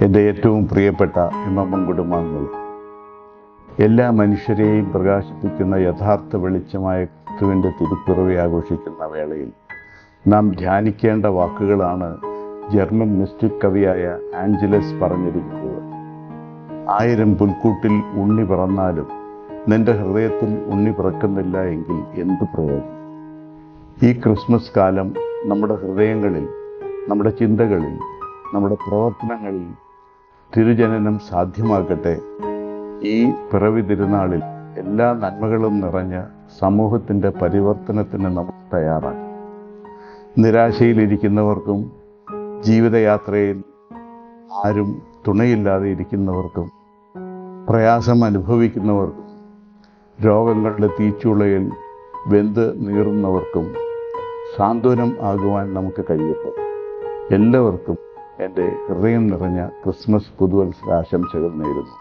എൻ്റെ ഏറ്റവും പ്രിയപ്പെട്ട ഇമമ്മൻ കുടുംബാംഗങ്ങൾ, എല്ലാ മനുഷ്യരെയും പ്രകാശിപ്പിക്കുന്ന യഥാർത്ഥ വെളിച്ചമായ ക്രിസ്തുവിൻ്റെ തിരുപ്പിറവി ആഘോഷിക്കുന്ന വേളയിൽ നാം ധ്യാനിക്കേണ്ട വാക്കുകളാണ് ജർമ്മൻ മിസ്റ്റിക് കവിയായ ആഞ്ചലസ് പറഞ്ഞിരിക്കുന്നത്. 1000 പുൽക്കൂട്ടിൽ ഉണ്ണി പിറന്നാലും നിന്റെ ഹൃദയത്തിൽ ഉണ്ണി പിറക്കുന്നില്ല എങ്കിൽ എന്ത് പ്രയോജനം? ഈ ക്രിസ്മസ് കാലം നമ്മുടെ ഹൃദയങ്ങളിൽ, നമ്മുടെ ചിന്തകളിൽ, നമ്മുടെ പ്രവർത്തനങ്ങളിൽ തിരുജനനം സാധ്യമാക്കട്ടെ. ഈ പിറവി തിരുനാളിൽ എല്ലാ നന്മകളും നിറഞ്ഞ സമൂഹത്തിൻ്റെ പരിവർത്തനത്തിന് നമുക്ക് തയ്യാറാക്കാം. നിരാശയിലിരിക്കുന്നവർക്കും ജീവിതയാത്രയിൽ ആരും തുണയില്ലാതെ ഇരിക്കുന്നവർക്കും പ്രയാസം അനുഭവിക്കുന്നവർക്കും രോഗങ്ങളുടെ തീച്ചുളയിൽ വെന്ത് നീറുന്നവർക്കും സാന്ത്വനം ആകുവാൻ നമുക്ക് കഴിയട്ടെ. എല്ലാവർക്കും എൻ്റെ ഹൃദയം നിറഞ്ഞ ക്രിസ്മസ് പുതുവത്സര ആശംസകൾ നേരുന്നു.